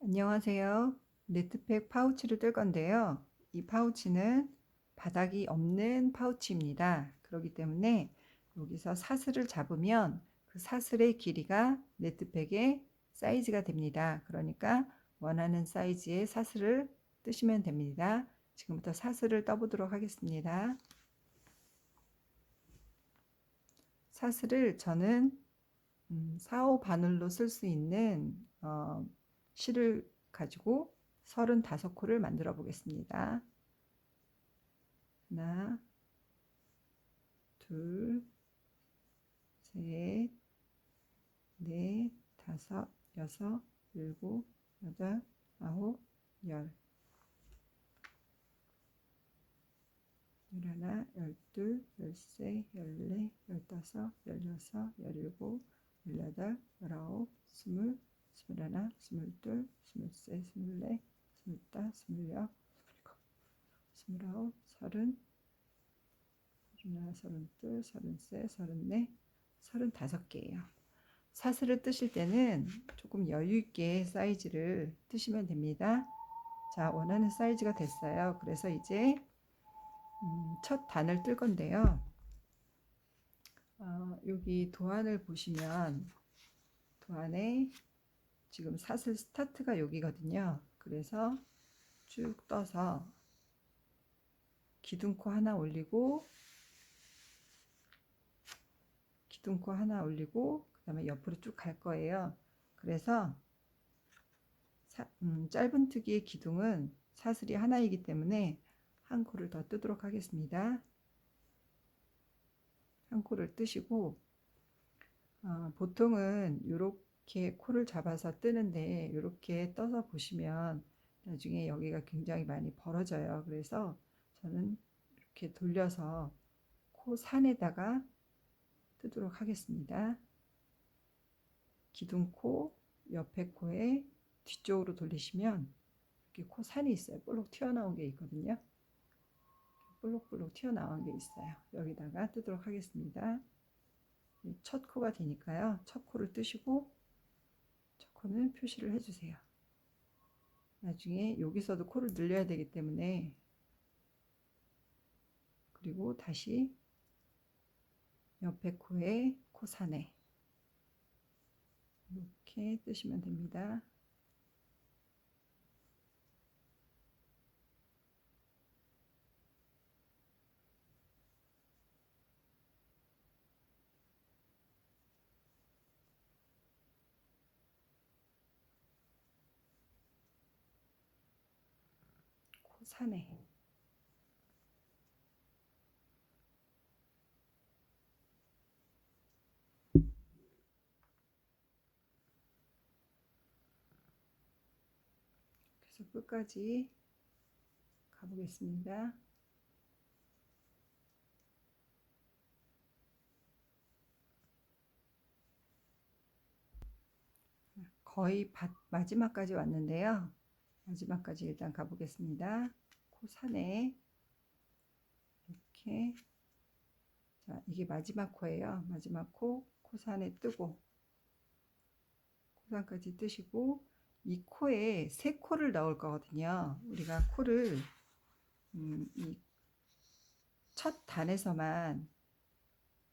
안녕하세요. 네트팩 파우치를 뜰 건데요. 이 파우치는 바닥이 없는 파우치입니다. 그렇기 때문에 여기서 사슬을 잡으면 그 사슬의 길이가 네트팩의 사이즈가 됩니다. 그러니까 원하는 사이즈의 사슬을 뜨시면 됩니다. 지금부터 사슬을 떠보도록 하겠습니다. 사슬을 저는 4, 5 바늘로 쓸 수 있는 실을 가지고 35코를 만들어 보겠습니다. 하나, 둘, 셋, 넷, 다섯, 여섯, 일곱, 여덟, 아홉, 열. 열하나, 열둘, 열세, 열네, 열다섯, 열여섯, 열일곱, 열여덟, 열아홉, 스물, 스물하나, 스물둘, 스물세, 스물네, 스물다, 스물여, 스물일곱, 스물아홉, 서른, 서른하나, 서른둘, 서른세, 서른네, 35개예요. 사슬을 뜨실 때는 조금 여유 있게 사이즈를 뜨시면 됩니다. 자, 원하는 사이즈가 됐어요. 그래서 이제 첫 단을 뜰 건데요. 여기 도안을 보시면 도안에 지금 사슬 스타트가 여기거든요. 그래서 쭉 떠서 기둥코 하나 올리고 기둥코 하나 올리고 그 다음에 옆으로 쭉 갈 거예요. 그래서 짧은뜨기의 기둥은 사슬이 하나이기 때문에 한 코를 더 뜨도록 하겠습니다. 한 코를 뜨시고 보통은 이렇게 코를 잡아서 뜨는데 이렇게 떠서 보시면 나중에 여기가 굉장히 많이 벌어져요. 그래서 저는 이렇게 돌려서 코 산에다가 뜨도록 하겠습니다. 기둥코 옆에 코에 뒤쪽으로 돌리시면 이렇게 코 산이 있어요. 볼록 튀어나온 게 있거든요. 볼록볼록 튀어나온 게 있어요. 여기다가 뜨도록 하겠습니다. 첫 코가 되니까요. 첫 코를 뜨시고 첫 코는 표시를 해주세요. 나중에 여기서도 코를 늘려야 되기 때문에 그리고 다시 옆에 코에 코산에 이렇게 뜨시면 됩니다. 코산에 그래서 끝까지 가보겠습니다. 거의 마지막까지 왔는데요. 마지막까지 일단 가보겠습니다. 코산에 이렇게 자, 이게 마지막 코예요. 마지막 코, 코산에 뜨고 코산까지 뜨시고 이 코에 세 코를 넣을 거거든요. 우리가 코를 이 첫 단에서만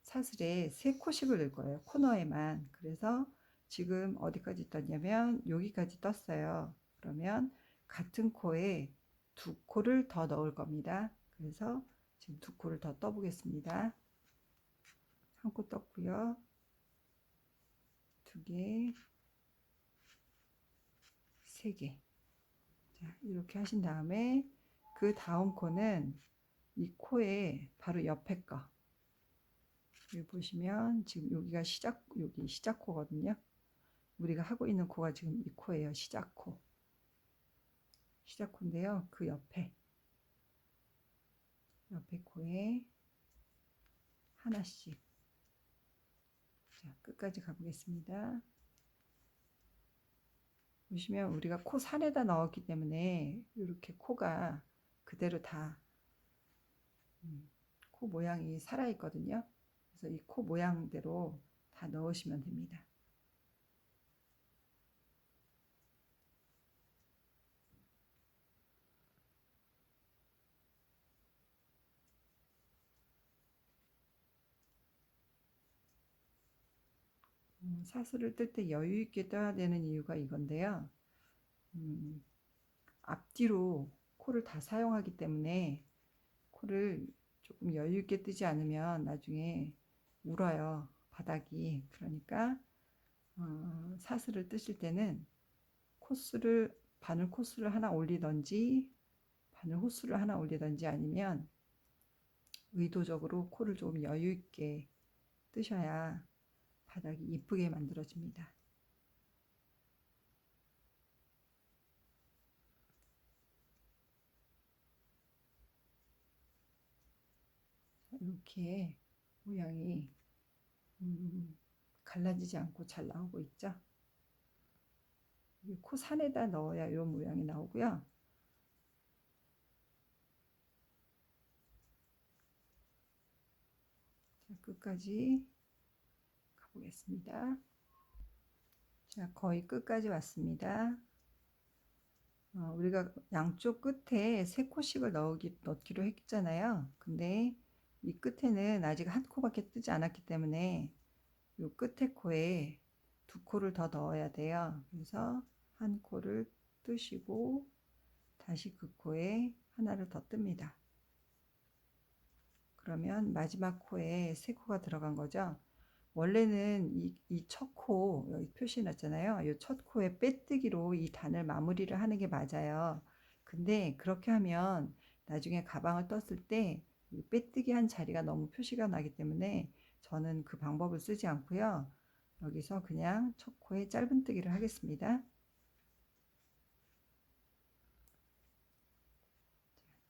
사슬에 세 코씩을 넣을 거예요. 코너에만. 그래서 지금 어디까지 떴냐면 여기까지 떴어요. 그러면 같은 코에 두 코를 더 넣을 겁니다. 그래서 지금 두 코를 더 떠보겠습니다. 한 코 떴고요. 두 개, 세 개. 자, 이렇게 하신 다음에 그 다음 코는 이 코에 바로 옆에 거. 여기 보시면 지금 여기가 여기 시작 코거든요. 우리가 하고 있는 코가 지금 이 코예요. 시작 코. 시작 코인데요. 그 옆에 코에 하나씩. 자, 끝까지 가보겠습니다. 보시면 우리가 코 산에다 넣었기 때문에 이렇게 코가 그대로 다 코 모양이 살아 있거든요. 그래서 이 코 모양대로 다 넣으시면 됩니다. 사슬을 뜰 때 여유 있게 떠야 되는 이유가 이건데요. 음, 앞뒤로 코를 다 사용하기 때문에 코를 조금 여유 있게 뜨지 않으면 나중에 울어요, 바닥이. 그러니까 사슬을 뜨실 때는 코스를 바늘 코스를 하나 올리던지 바늘 호스를 하나 올리던지 아니면 의도적으로 코를 조금 여유 있게 뜨셔야 바닥이 이쁘게 만들어집니다. 이렇게 모양이 갈라지지 않고 잘 나오고 있죠. 코 산에다 넣어야 이런 모양이 나오고요. 자, 끝까지 가보겠습니다. 자, 거의 끝까지 왔습니다. 우리가 양쪽 끝에 3코씩을 넣기로 했잖아요. 근데 이 끝에는 아직 한 코밖에 뜨지 않았기 때문에 이 끝에 코에 2코를 더 넣어야 돼요. 그래서 한 코를 뜨시고 다시 그 코에 하나를 더 뜹니다. 그러면 마지막 코에 3코가 들어간 거죠. 원래는 이 첫 코, 여기 표시 났잖아요. 이 첫 코에 빼뜨기로 이 단을 마무리를 하는 게 맞아요. 근데 그렇게 하면 나중에 가방을 떴을 때 빼뜨기 한 자리가 너무 표시가 나기 때문에 저는 그 방법을 쓰지 않고요. 여기서 그냥 첫 코에 짧은뜨기를 하겠습니다.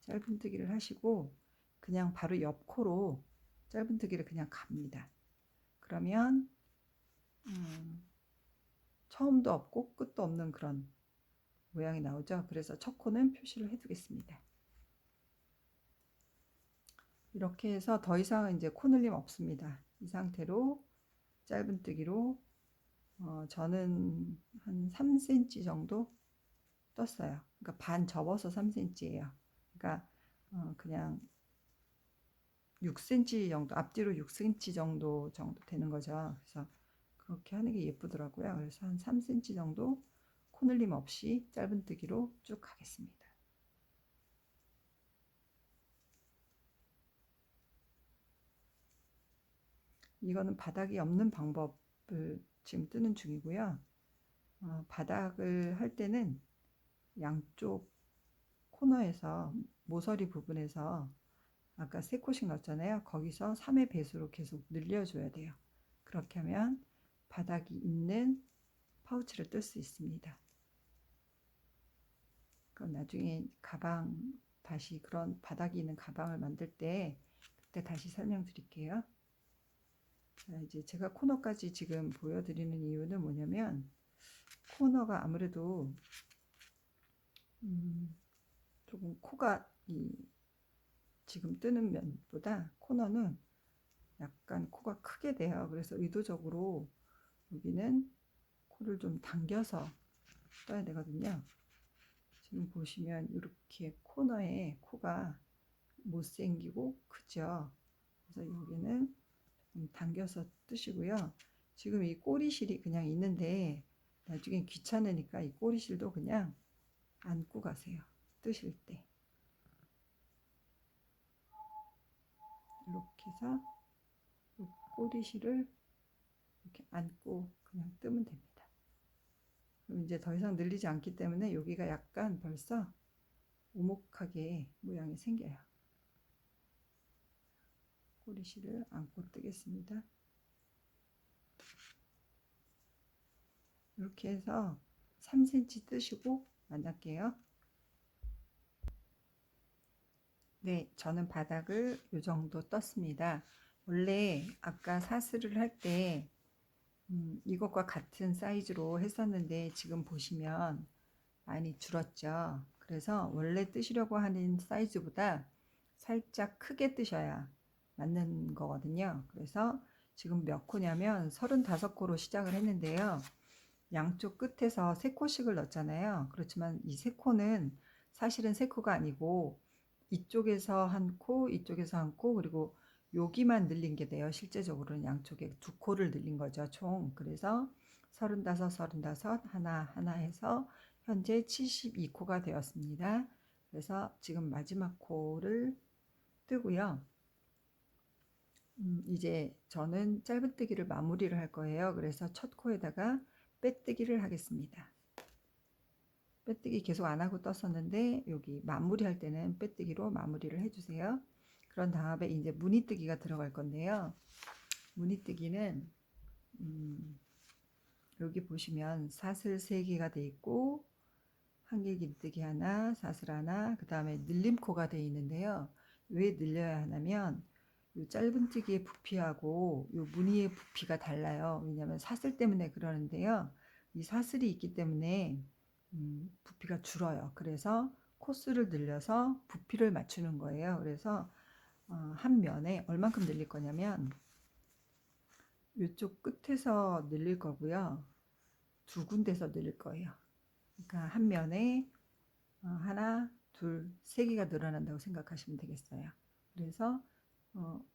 짧은뜨기를 하시고 그냥 바로 옆 코로 짧은뜨기를 그냥 갑니다. 그러면 처음도 없고 끝도 없는 그런 모양이 나오죠. 그래서 첫 코는 표시를 해두겠습니다. 이렇게 해서 더 이상은 이제 코늘림 없습니다. 이 상태로 짧은뜨기로 저는 한 3cm 정도 떴어요. 그러니까 반 접어서 3cm예요. 그러니까 그냥 6cm 정도, 앞뒤로 6cm 정도 되는 거죠. 그래서 그렇게 하는 게 예쁘더라고요. 그래서 한 3cm 정도 코늘림 없이 짧은뜨기로 쭉 가겠습니다. 이거는 바닥이 없는 방법을 지금 뜨는 중이고요. 바닥을 할 때는 양쪽 코너에서 모서리 부분에서 아까 3코씩 넣었잖아요. 거기서 3의 배수로 계속 늘려줘야 돼요. 그렇게 하면 바닥이 있는 파우치를 뜰 수 있습니다. 그럼 나중에 가방 다시 그런 바닥이 있는 가방을 만들 때 그때 다시 설명드릴게요. 자, 이제 제가 코너까지 지금 보여드리는 이유는 뭐냐면 코너가 아무래도 조금 코가 지금 뜨는 면보다 코너는 약간 코가 크게 돼요. 그래서 의도적으로 여기는 코를 좀 당겨서 떠야 되거든요. 지금 보시면 이렇게 코너에 코가 못생기고 크죠. 그래서 여기는 좀 당겨서 뜨시고요. 지금 이 꼬리실이 그냥 있는데 나중에 귀찮으니까 이 꼬리실도 그냥 안고 가세요. 뜨실 때. 이렇게 해서 꼬리실을 이렇게 안고 그냥 뜨면 됩니다. 그럼 이제 더 이상 늘리지 않기 때문에 여기가 약간 벌써 오목하게 모양이 생겨요. 꼬리실을 안고 뜨겠습니다. 이렇게 해서 3cm 뜨시고 만날게요. 네, 저는 바닥을 이 정도 떴습니다. 원래 아까 사슬을 할 때 이것과 같은 사이즈로 했었는데 지금 보시면 많이 줄었죠. 그래서 원래 뜨시려고 하는 사이즈보다 살짝 크게 뜨셔야 맞는 거거든요. 그래서 지금 몇 코냐면 35코로 시작을 했는데요. 양쪽 끝에서 3코씩을 넣었잖아요. 그렇지만 이 3코는 사실은 3코가 아니고 이쪽에서 한 코, 이쪽에서 한 코, 그리고 여기만 늘린 게 돼요. 실제적으로는 양쪽에 두 코를 늘린 거죠, 총. 그래서 35, 35, 하나, 하나 해서 현재 72코가 되었습니다. 그래서 지금 마지막 코를 뜨고요. 이제 저는 짧은뜨기를 마무리를 할 거예요. 그래서 첫 코에다가 빼뜨기를 하겠습니다. 빼뜨기 계속 안 하고 떴었는데 여기 마무리할 때는 빼뜨기로 마무리를 해주세요. 그런 다음에 이제 무늬뜨기가 들어갈 건데요. 무늬뜨기는 여기 보시면 사슬 3개가 돼 있고 한길긴뜨기 하나, 사슬 하나, 그 다음에 늘림코가 돼 있는데요. 왜 늘려야 하냐면 이 짧은뜨기의 부피하고 이 무늬의 부피가 달라요. 왜냐하면 사슬 때문에 그러는데요. 이 사슬이 있기 때문에 부피가 줄어요. 그래서 코스를 늘려서 부피를 맞추는 거예요. 그래서 한 면에 얼만큼 늘릴 거냐면 이쪽 끝에서 늘릴 거고요. 두 군데서 늘릴 거예요. 그러니까 한 면에 하나, 둘, 세 개가 늘어난다고 생각하시면 되겠어요. 그래서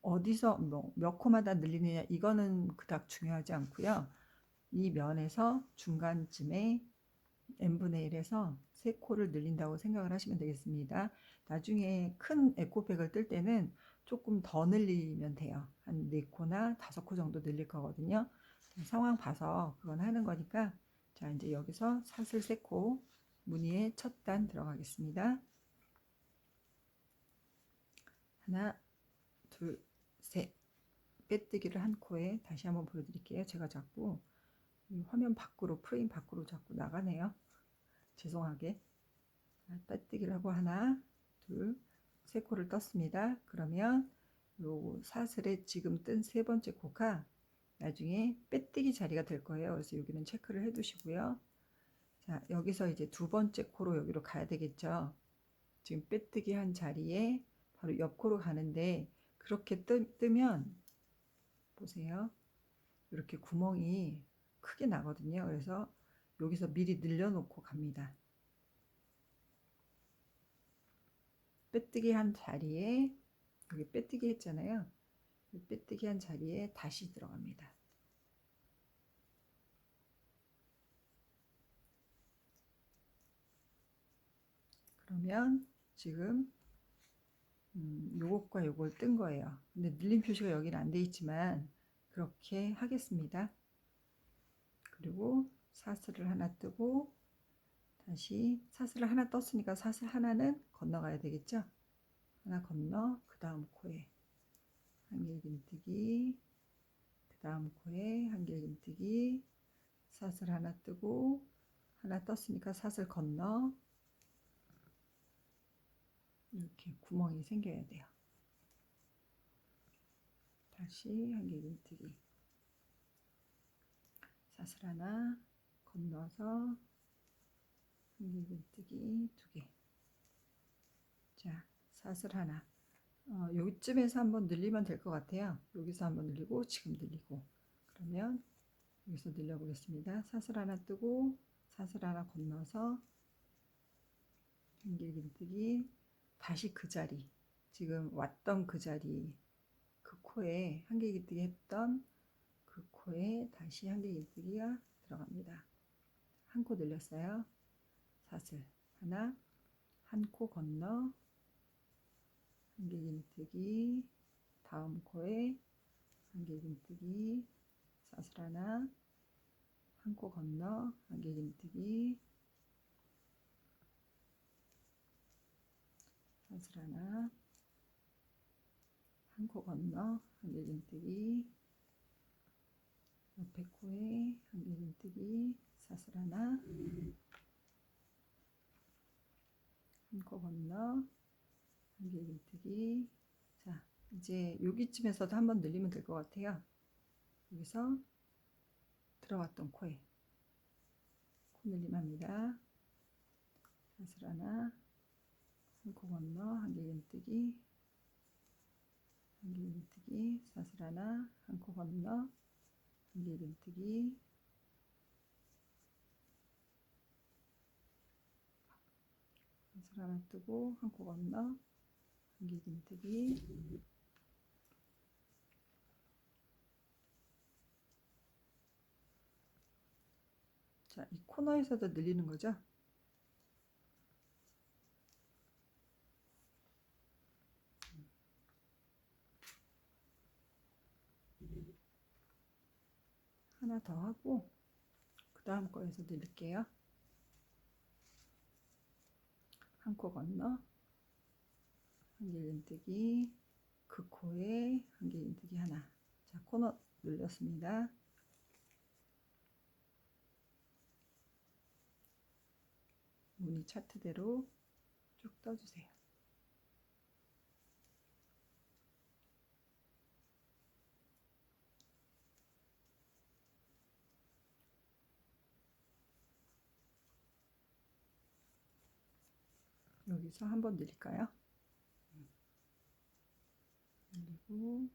어디서 몇 코마다 늘리느냐 이거는 그닥 중요하지 않고요. 이 면에서 중간쯤에 n분의 1에서 3코를 늘린다고 생각을 하시면 되겠습니다. 나중에 큰 에코백을 뜰 때는 조금 더 늘리면 돼요. 한 4코나 5코 정도 늘릴 거거든요. 상황 봐서 그건 하는 거니까 자 이제 여기서 사슬 3코 무늬의 첫 단 들어가겠습니다. 하나, 둘, 셋. 빼뜨기를 한 코에 다시 한번 보여드릴게요. 제가 자꾸 화면 밖으로 프레임 밖으로 자꾸 나가네요. 죄송하게. 빼뜨기를 하고 하나, 둘, 세 코를 떴습니다. 그러면 요 사슬에 지금 뜬 세 번째 코가 나중에 빼뜨기 자리가 될 거예요. 그래서 여기는 체크를 해 두시고요. 자, 여기서 이제 두 번째 코로 여기로 가야 되겠죠. 지금 빼뜨기 한 자리에 바로 옆 코로 가는데 그렇게 뜨면 보세요. 이렇게 구멍이 크게 나거든요. 그래서 여기서 미리 늘려놓고 갑니다. 빼뜨기 한 자리에 여기 빼뜨기 했잖아요. 빼뜨기 한 자리에 다시 들어갑니다. 그러면 지금 요것과 요걸 뜬 거예요. 근데 늘림 표시가 여기는 안 돼 있지만 그렇게 하겠습니다. 그리고 사슬을 하나 뜨고 다시 사슬을 하나 떴으니까 사슬 하나는 건너가야 되겠죠. 하나 건너 그 다음 코에 한길긴뜨기, 그 다음 코에 한길긴뜨기, 사슬 하나 뜨고 하나 떴으니까 사슬 건너 이렇게 구멍이 생겨야 돼요. 다시 한길긴뜨기, 사슬 하나 건너서 한길긴뜨기 2개. 자, 사슬 하나. 여기쯤에서 한번 늘리면 될 것 같아요. 여기서 한번 늘리고 지금 늘리고. 그러면 여기서 늘려 보겠습니다. 사슬 하나 뜨고 사슬 하나 건너서 한길긴뜨기, 다시 그 자리, 지금 왔던 그 자리, 그 코에 한길긴뜨기 했던 그 코에 다시 한길긴뜨기가 들어갑니다. 한 코 늘렸어요. 사슬 하나, 한 코 건너 한길긴뜨기, 다음 코에 한길긴뜨기, 사슬 하나, 한 코 건너 한길긴뜨기, 사슬 하나, 한 코 건너 한길긴뜨기, 옆에 코에 한길긴뜨기, 사슬 하나, 한 코 건너 한길긴뜨기. 자, 이제 여기쯤에서도 한번 늘리면 될 것 같아요. 여기서 들어왔던 코에 코 늘림합니다. 사슬 하나, 한 코 건너 한길긴뜨기, 한길긴뜨기, 사슬 하나, 한 코 건너 한길긴뜨기, 사슬 하나 뜨고 한 코 건너 한길긴뜨기, 자, 이 코너에서도 늘리는 거죠. 하나 더 하고 그 다음 거에서 늘릴게요. 한 코 건너 한길림뜨기, 그 코에 한길림뜨기 하나. 자, 코너 눌렸습니다. 무늬 차트대로 쭉 떠주세요. 여기서 한번 늘릴까요? 늘리고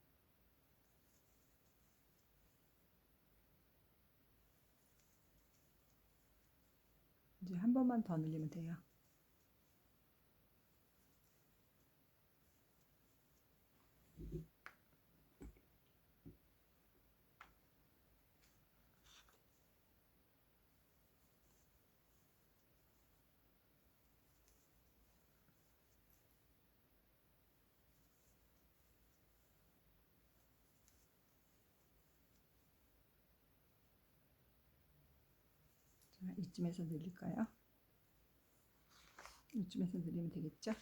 이제 한 번만 더 늘리면 돼요. 자, 이쯤에서 늘릴까요? 이쯤에서 늘리면 되겠죠?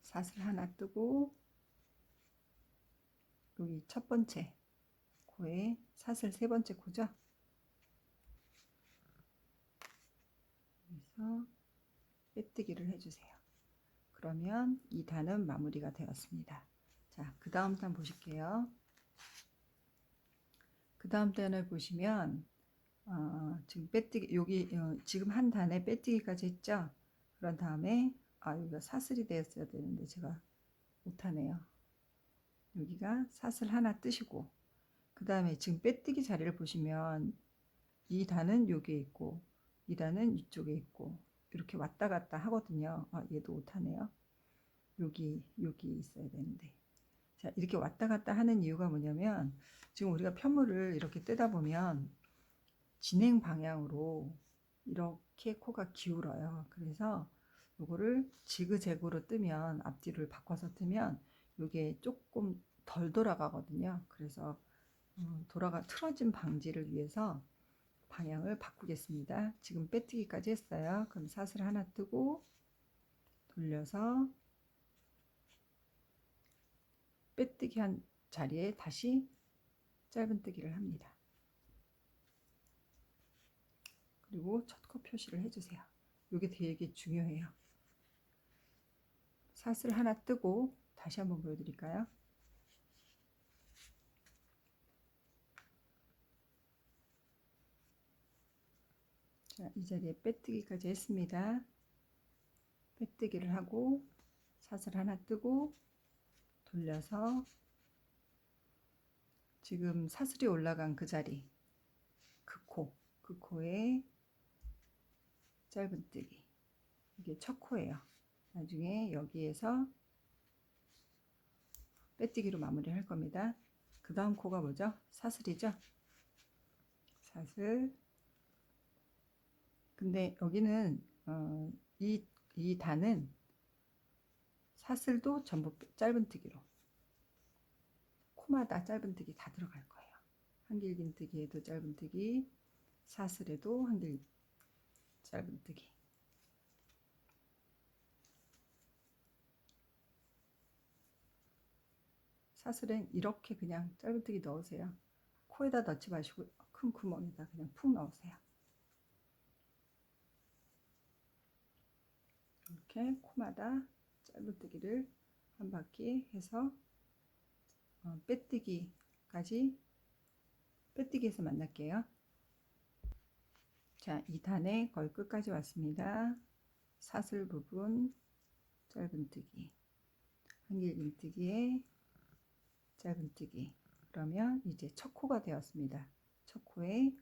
사슬 하나 뜨고 여기 첫 번째 코에 사슬 세 번째 코죠? 여기서 빼뜨기를 해주세요. 그러면 이 단은 마무리가 되었습니다. 자, 그 다음 단 보실게요. 그 다음 단을 보시면 지금 빼뜨기 여기 지금 한 단에 빼뜨기까지 했죠? 그런 다음에 여기가 사슬이 되었어야 되는데 제가 못하네요. 여기가 사슬 하나 뜨시고 그 다음에 지금 빼뜨기 자리를 보시면 이 단은 여기에 있고 이 단은 이쪽에 있고 이렇게 왔다 갔다 하거든요. 얘도 못하네요. 여기 있어야 되는데 자, 이렇게 왔다 갔다 하는 이유가 뭐냐면 지금 우리가 편물을 이렇게 뜨다 보면 진행 방향으로 이렇게 코가 기울어요. 그래서 요거를 지그재그로 뜨면 앞뒤를 바꿔서 뜨면 요게 조금 덜 돌아가거든요. 그래서 틀어진 방지를 위해서 방향을 바꾸겠습니다. 지금 빼뜨기까지 했어요. 그럼 사슬 하나 뜨고 돌려서 빼뜨기 한 자리에 다시 짧은뜨기를 합니다. 그리고 첫 코 표시를 해주세요. 이게 되게 중요해요. 사슬 하나 뜨고 다시 한번 보여드릴까요? 자, 이 자리에 빼뜨기까지 했습니다. 빼뜨기를 하고 사슬 하나 뜨고 돌려서 지금 사슬이 올라간 그 자리 그 코에 짧은뜨기 이게 첫 코예요. 나중에 여기에서 빼뜨기로 마무리를 할 겁니다. 그 다음 코가 뭐죠? 사슬이죠? 사슬. 근데 여기는 이 단은 사슬도 전부 짧은뜨기로 코마다 짧은뜨기 다 들어갈 거예요. 한길긴뜨기에도 짧은뜨기, 사슬에도 한길 짧은뜨기. 사슬은 이렇게 그냥 짧은뜨기 넣으세요. 코에다 넣지 마시고 큰 구멍에다 그냥 푹 넣으세요. 이렇게 코마다 짧은뜨기를 한 바퀴 해서 빼뜨기까지 빼뜨기에서 만날게요. 자, 2단에 거의 끝까지 왔습니다. 사슬 부분 짧은뜨기, 한길긴뜨기에 짧은뜨기. 그러면 이제 첫 코가 되었습니다. 첫 코에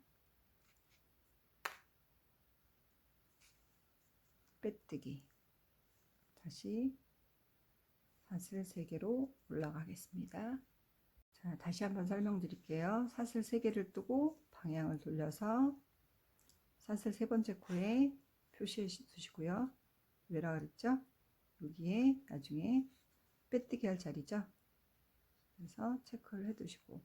빼뜨기, 다시 사슬 3개로 올라가겠습니다. 자, 다시 한번 설명드릴게요. 사슬 3개를 뜨고 방향을 돌려서 사슬 3번째 코에 표시해 두시고요. 왜라 그랬죠? 여기에 나중에 빼뜨기 할 자리죠. 그래서 체크를 해 두시고,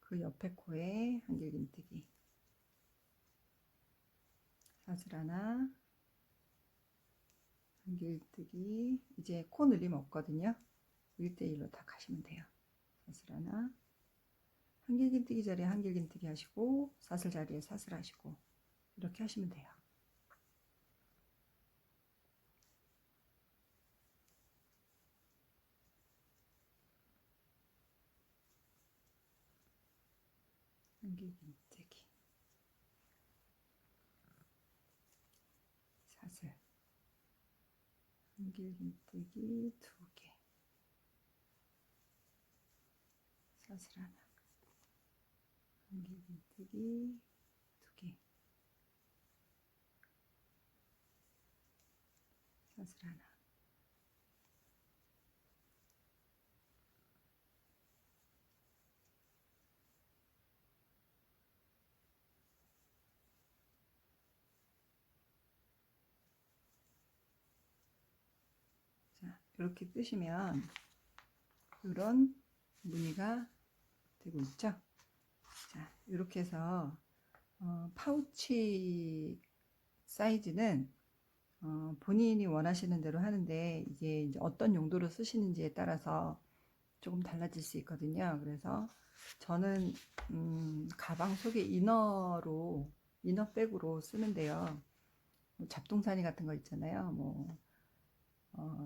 그 옆에 코에 한길긴뜨기, 사슬 하나, 한길뜨기. 이제 코 늘림 없거든요. 1대1로 다 가시면 돼요. 사슬 하나, 한길긴뜨기 자리에 한길긴뜨기 하시고, 사슬 자리에 사슬 하시고, 이렇게 하시면 돼요. 한길긴뜨기, 사슬, 한길긴뜨기 2개, 사슬 하나, 한길긴뜨기 2개, 사슬 하나. 자, 이렇게 뜨시면 이런 무늬가 되고 있죠. 자, 이렇게 해서 파우치 사이즈는 본인이 원하시는 대로 하는데, 이게 이제 어떤 용도로 쓰시는지에 따라서 조금 달라질 수 있거든요. 그래서 저는 가방 속에 이너로, 이너백으로 쓰는데요. 뭐 잡동사니 같은 거 있잖아요. 뭐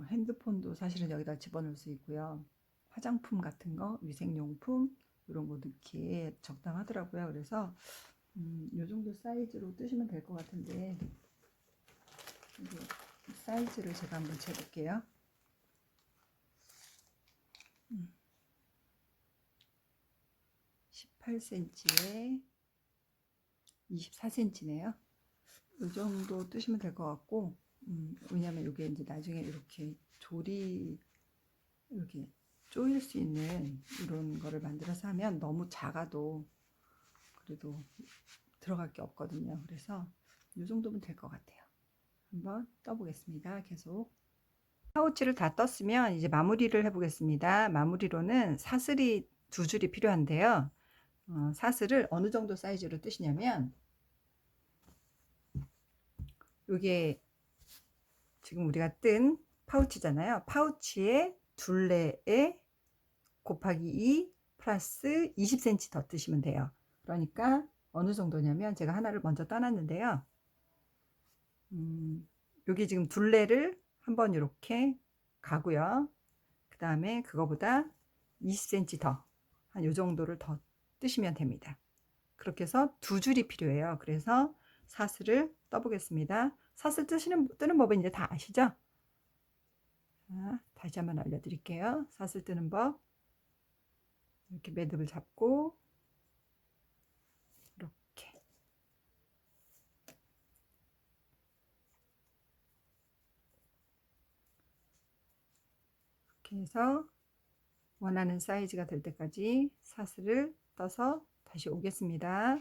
핸드폰도 사실은 여기다 집어넣을 수 있고요. 화장품 같은 거, 위생용품 이런 거 넣기에 적당하더라고요. 그래서 이 정도 사이즈로 뜨시면 될 것 같은데, 사이즈를 제가 한번 재볼게요. 18cm에 24cm네요. 이 정도 뜨시면 될 것 같고, 왜냐면 이게 이제 나중에 이렇게 조리, 이렇게 조일 수 있는 이런 거를 만들어서 하면 너무 작아도 그래도 들어갈 게 없거든요. 그래서 이 정도면 될 것 같아요. 한번 떠보겠습니다. 계속. 파우치를 다 떴으면 이제 마무리를 해보겠습니다. 마무리로는 사슬이 2줄이 필요한데요. 사슬을 어느 정도 사이즈로 뜨시냐면, 이게 지금 우리가 뜬 파우치잖아요. 파우치에 둘레에 곱하기 2 플러스 20cm 더 뜨시면 돼요. 그러니까 어느 정도냐면, 제가 하나를 먼저 떠났는데요. 여기 지금 둘레를 한번 이렇게 가고요. 그 다음에 그거보다 20cm 더, 한 요 정도를 더 뜨시면 됩니다. 그렇게 해서 2줄이 필요해요. 그래서 사슬을 떠보겠습니다. 사슬 뜨는 법은 이제 다 아시죠? 자, 다시 한번 알려드릴게요. 사슬 뜨는 법. 이렇게 매듭을 잡고 이렇게 해서 원하는 사이즈가 될 때까지 사슬을 떠서 다시 오겠습니다.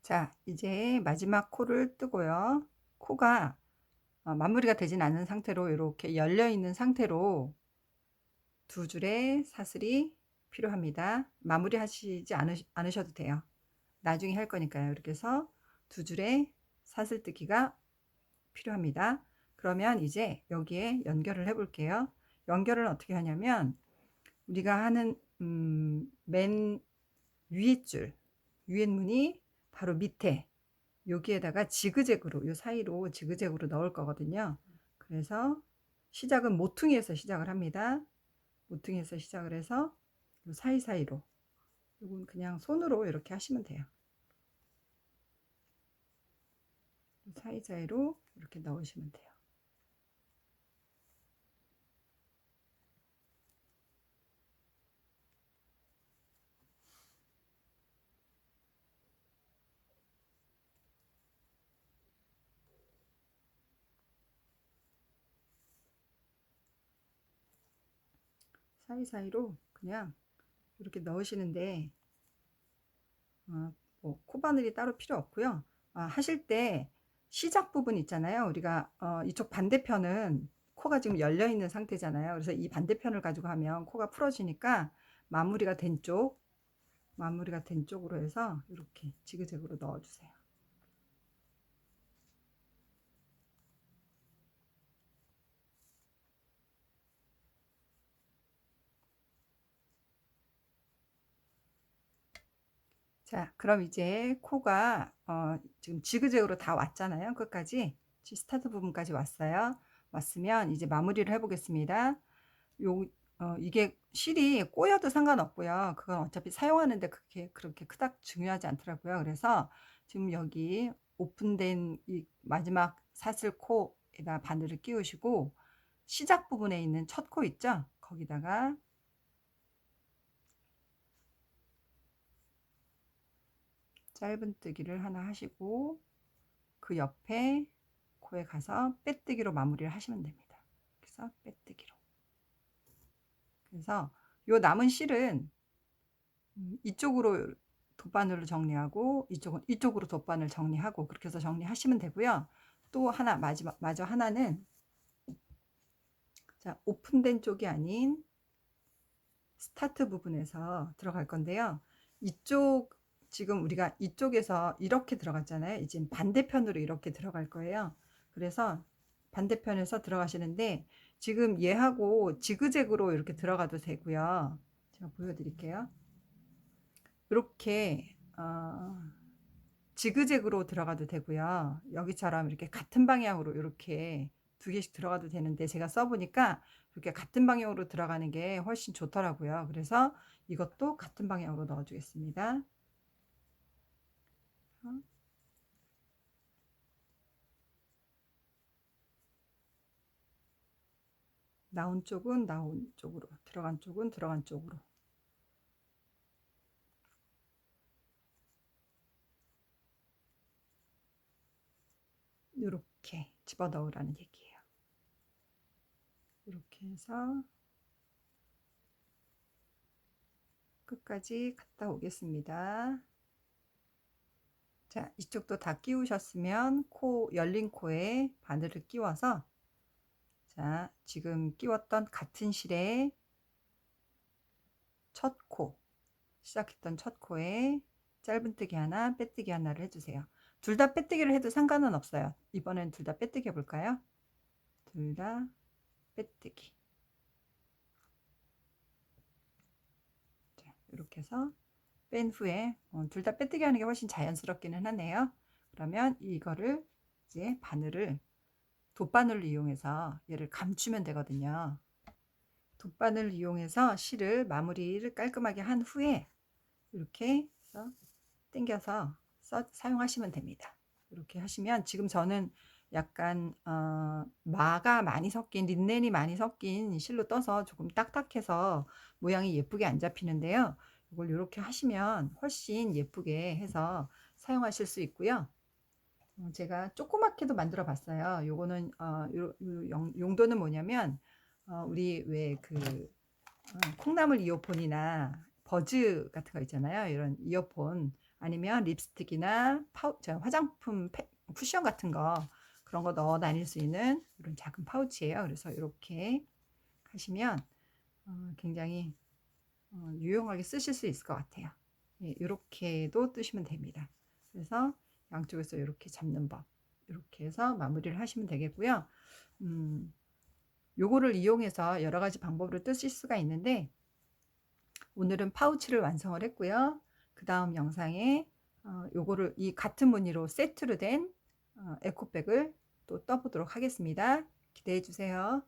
자, 이제 마지막 코를 뜨고요. 코가 마무리가 되진 않은 상태로 이렇게 열려 있는 상태로 2줄의 사슬이 필요합니다. 마무리 하시지 않으셔도 돼요. 나중에 할 거니까요. 이렇게 해서 2줄의 사슬 뜨기가 필요합니다. 그러면 이제 여기에 연결을 해 볼게요. 연결을 어떻게 하냐면, 우리가 하는 맨 위에 줄, 위에 무늬 바로 밑에 여기에다가 지그재그로 요 사이로 지그재그로 넣을 거거든요. 그래서 시작은 모퉁이에서 시작을 합니다. 모퉁이에서 시작을 해서 요 사이사이로, 이건 그냥 손으로 이렇게 하시면 돼요. 사이사이로 이렇게 넣으시면 돼요. 사이사이로 그냥 이렇게 넣으시는데 뭐 코바늘이 따로 필요 없고요. 하실 때 시작 부분 있잖아요. 우리가 이쪽 반대편은 코가 지금 열려 있는 상태잖아요. 그래서 이 반대편을 가지고 하면 코가 풀어지니까 마무리가 된 쪽으로 해서 이렇게 지그재그로 넣어주세요. 자, 그럼 이제 코가 지금 지그재그로 다 왔잖아요. 끝까지 스타트 부분까지 왔어요. 왔으면 이제 마무리를 해보겠습니다. 이게 실이 꼬여도 상관없고요. 그건 어차피 사용하는데 그렇게 그닥 중요하지 않더라고요. 그래서 지금 여기 오픈된 이 마지막 사슬 코에다 바늘을 끼우시고 시작 부분에 있는 첫 코 있죠? 거기다가 짧은뜨기를 하나 하시고 그 옆에 코에 가서 빼뜨기로 마무리를 하시면 됩니다. 그래서 빼뜨기로. 그래서 요 남은 실은 이쪽으로 돗바늘로 정리하고 이쪽은 이쪽으로 돗바늘 정리하고 그렇게 해서 정리하시면 되고요. 또 하나 마저 하나는 자, 오픈된 쪽이 아닌 스타트 부분에서 들어갈 건데요. 이쪽 지금 우리가 이쪽에서 이렇게 들어갔잖아요. 이제 반대편으로 이렇게 들어갈 거예요. 그래서 반대편에서 들어가시는데 지금 얘하고 지그재그로 이렇게 들어가도 되고요. 제가 보여드릴게요. 이렇게 지그재그로 들어가도 되고요. 여기처럼 이렇게 같은 방향으로 이렇게 두 개씩 들어가도 되는데 제가 써보니까 이렇게 같은 방향으로 들어가는 게 훨씬 좋더라고요. 그래서 이것도 같은 방향으로 넣어주겠습니다. 나온 쪽은 나온 쪽으로, 들어간 쪽은 들어간 쪽으로. 이렇게 집어넣으라는 얘기예요. 이렇게 해서 끝까지 갔다 오겠습니다. 자, 이쪽도 다 끼우셨으면 열린 코에 바늘을 끼워서 자, 지금 끼웠던 같은 실에 첫 코, 시작했던 첫 코에 짧은뜨기 하나, 빼뜨기 하나를 해주세요. 둘 다 빼뜨기를 해도 상관은 없어요. 이번엔 둘 다 빼뜨기 해볼까요? 둘 다 빼뜨기. 자, 이렇게 해서 뺀 후에 둘 다 빼뜨기 하는 게 훨씬 자연스럽기는 하네요. 그러면 이거를 이제 바늘을 돗바늘을 이용해서 얘를 감추면 되거든요. 돗바늘을 이용해서 실을 마무리를 깔끔하게 한 후에 이렇게 해서 당겨서 사용하시면 됩니다. 이렇게 하시면 지금 저는 약간 마가 많이 섞인 린넨이 많이 섞인 실로 떠서 조금 딱딱해서 모양이 예쁘게 안 잡히는데요. 이걸 이렇게 하시면 훨씬 예쁘게 해서 사용하실 수 있고요. 제가 조그맣게도 만들어 봤어요. 요거는 용도는 뭐냐면 우리 왜 그 콩나물 이어폰이나 버즈 같은 거 있잖아요. 이런 이어폰 아니면 립스틱이나 화장품 쿠션 같은 거 그런 거 넣어 다닐 수 있는 이런 작은 파우치예요. 그래서 이렇게 하시면 굉장히 유용하게 쓰실 수 있을 것 같아요. 예, 이렇게도 뜨시면 됩니다. 그래서 양쪽에서 이렇게 잡는 법 이렇게 해서 마무리를 하시면 되겠고요. 요거를 이용해서 여러 가지 방법으로 뜨실 수가 있는데 오늘은 파우치를 완성을 했고요. 그 다음 영상에 요거를 이 같은 무늬로 세트로 된 에코백을 또 떠보도록 하겠습니다. 기대해 주세요.